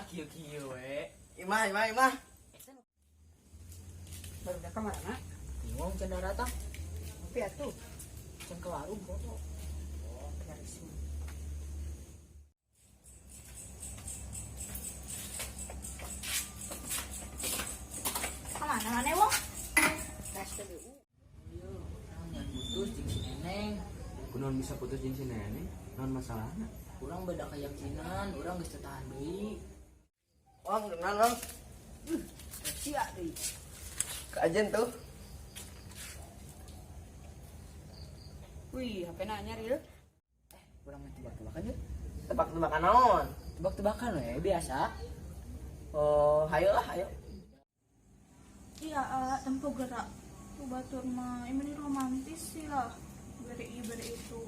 kieu-kieu we. Imah. Baru dah kemana? Bingung can datang. Tapi atuh Can ke warung foto. garis. Kemana mana wong? Gas TBU. Iya, yang putus jeung si Neneng. Kunaon bisa putus jeung si Neneng? Naon masalahna? Urang beda keyakinan, urang geus teu tahan deui. Wang, kenal Wang. Sia deui. Kajen tuh. Wih, HP nanya real. Urang mah tebak-tebakan yeuh. Tebak-tebakan naon? Tebak-tebakan we biasa. Oh, hayo lah, hayo. Iya, tempo gerak. Tuh batur mah ini romantis sih lah. Beri itu.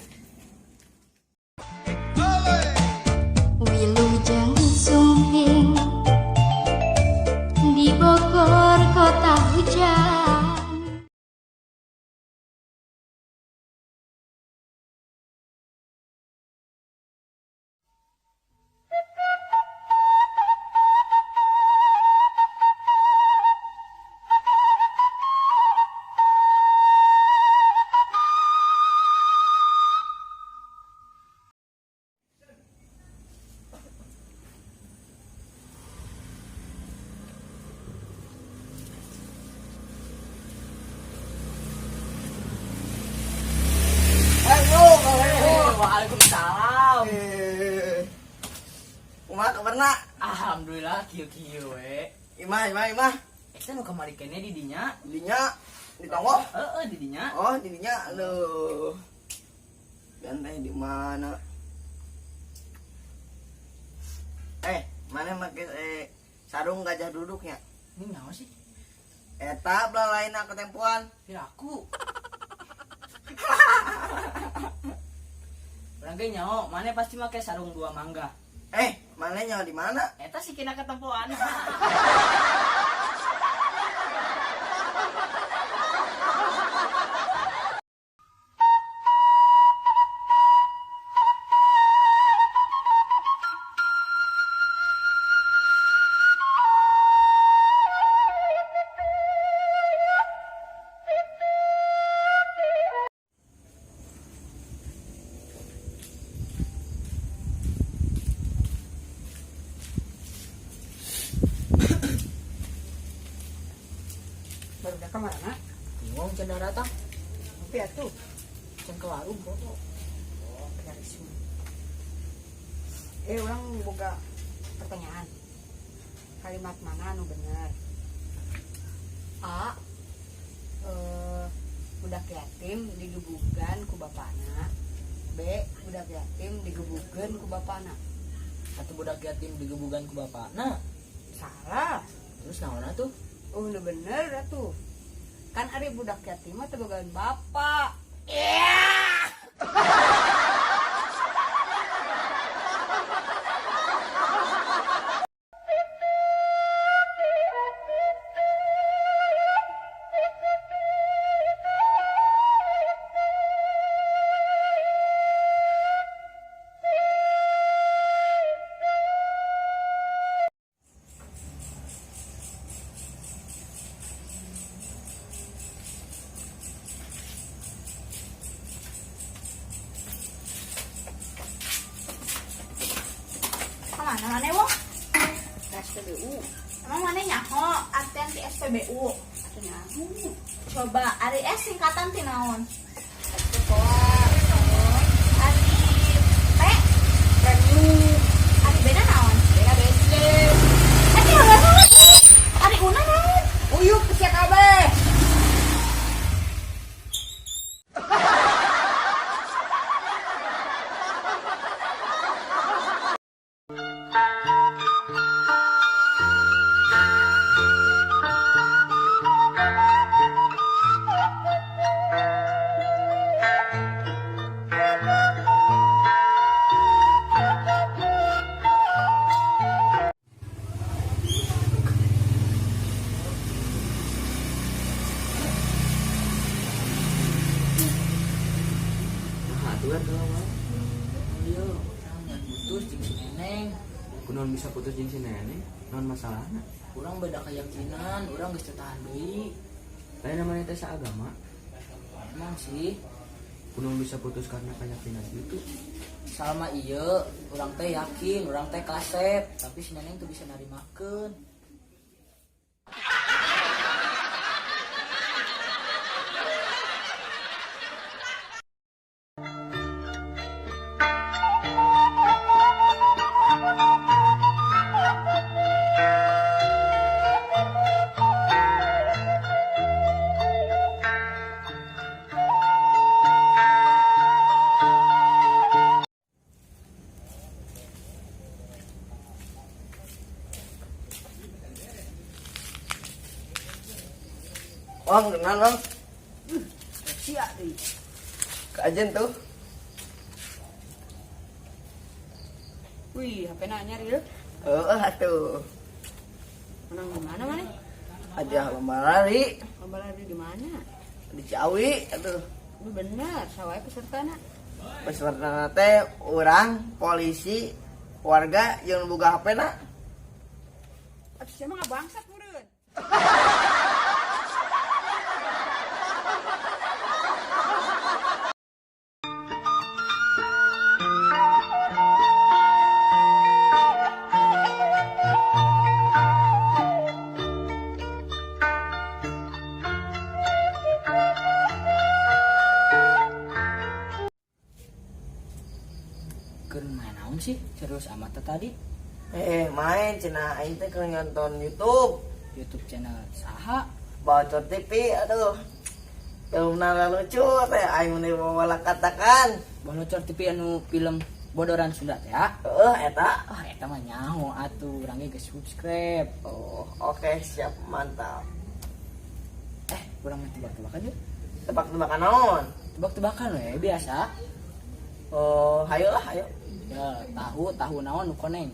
Wilujeng sumbing di Bogor kota hujan. Waalaikumsalam. Kumaha kabarna? Alhamdulillah kieu-kieu we. Imah. Eta nu kamari keneh di dinya. Dinya di tonggo. Heeh, di dinya. Oh, di dinya lu. Ganteng di mana? Mana make sarung gajah duduknya? Ini naon sih? Eta belalaina ketempuan. Piraku. Urang ge nyaho, maneh pasti make sarung dua mangga. Mana nyawa di mana? Eta si kena ketempuan. Baru dah kemana? Bingung can datang. Tapi atuh Can ke warung foto. garis. Orang boga pertanyaan. Kalimat mana anu bener? A. Budak yatim digebugan ku bapana. B. Budak yatim digebugan ku bapana. Atuh budak yatim digebugan ku bapana. Salah. Terus naon atuh? Udah bener atuh. Kan ari budak yatim mah tebegan bapak. Kemana mana wong? Gas TBU. Emang mana nyaho artian di SPBU? Nyaho. Coba ari singkatan ti naon? Sekolah. Ari P, Premium. ari beda naon? Beda BC. Ari enggak naon? Ari una naon? Uyuk kesia kabeh. bisa putus jeung si Nene? Naon masalahna? Urang beda keyakinan, urang geus teu tahan deui. Lain namanya teh saagama. Emang sih, Kunaon bisa putus karena keyakinan itu? salma ieu, urang teh yakin, urang teh kasep, tapi si Neneng tuh bisa narimakeun. Wang, kenal Wang? Sia deui. Kajen tuh. Wih, HP nanya ya. Atuh. Menang di mana mana? Aja lomba lari Lomba lari di mana? di Ciawi, atuh. Lu bener, sawai pesertana. Peserta teh orang, polisi, warga yang boga HP na. Abis emang nggak bangsat meureun. Keur main naon sih? Serius amat teh tadi. Main cenah aing teh keur nonton YouTube, YouTube channel saha? Bocor TV, aduh. Film nara lucu teh aing meni bawa katakan. Balocor TV anu film bodoran Sunda teh ya. Eta. Ah, eta mah nyaho atuh, urang ge geus subscribe. Oh, oke, siap, mantap. Urang mah tebak-tebakan yuk. Tebak-tebakan naon? Tebak-tebakan we biasa. Oh, hayolah, hayo. Ya, tahu naon nu koneng?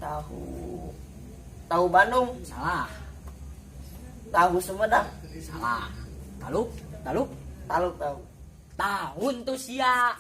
Tahu Bandung, Salah. tahu Sumedang, Salah. Taluk. taluk tahu. Tahun tuh sia.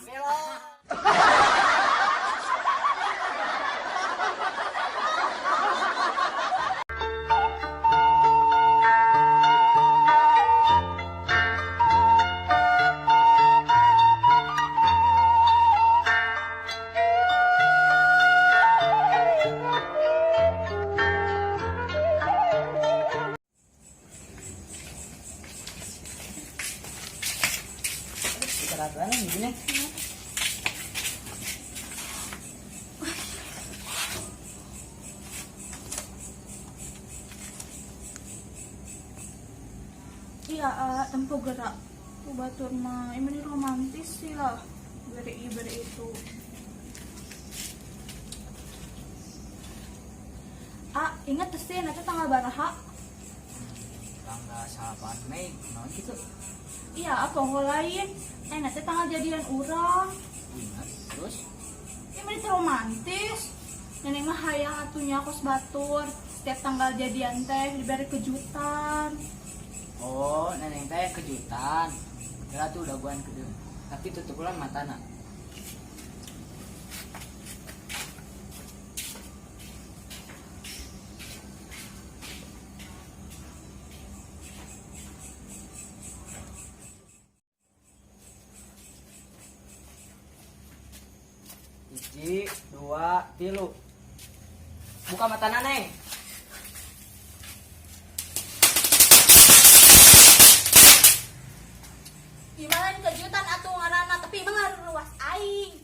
Kita rata begini. Iya, tempo gerak. Batur mah ini romantis sih lah. Beri itu. Ingat tuh sih, nanti tanggal baraha. Tanggal 8 Mei, naon gitu. Iya, apa lain? Nanti tanggal jadian urang. Ingat terus Ini romantis. Neneng mah hayang atunya kos batur. Setiap tanggal jadian teh diberi kejutan. oh neneng teh kejutan. Kira tuh udah guan kedua. Tapi tutup ulang matana. Hiji, 2, 3. Buka mata Neng. Gimana kejutan atuh ngaranna tapi emang harus luas aing.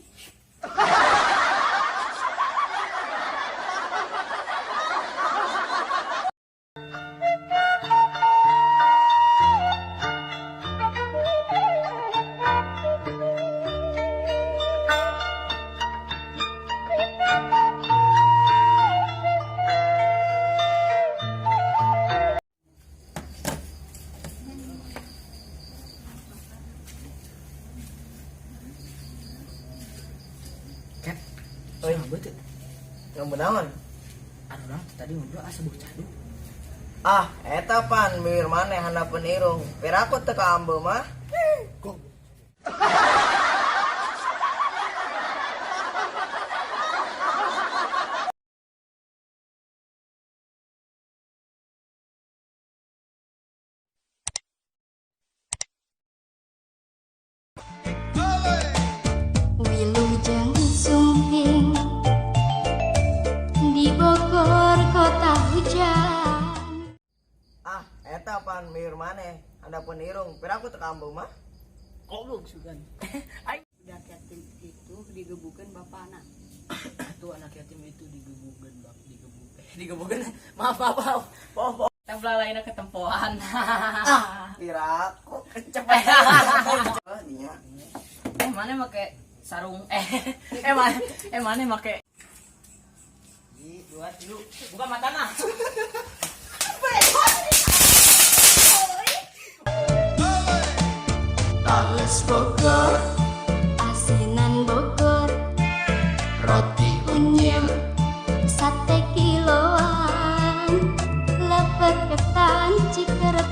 Ket. Oi. Saha beut? Yang benawan. Anu urang tadi ngobrol asa bocah cadu. Eta pan mir maneh handapun irung. Pirakut teu ka ambeum mah. Pan mir mana? Anda pun irung. Pira aku tekambung mah. Goblok sugan. Budak yatim itu digebukan bapakna. Tuh anak yatim itu digebukan bak digebukan. Maaf. Kita belalainya ketempohan. Pira aku kecepatan. Nya. Mana make sarung mana make dua tilu buka matana. Talas Bogor, asinan Bogor, roti unyil, sate kiloan, lepet ketan cikerep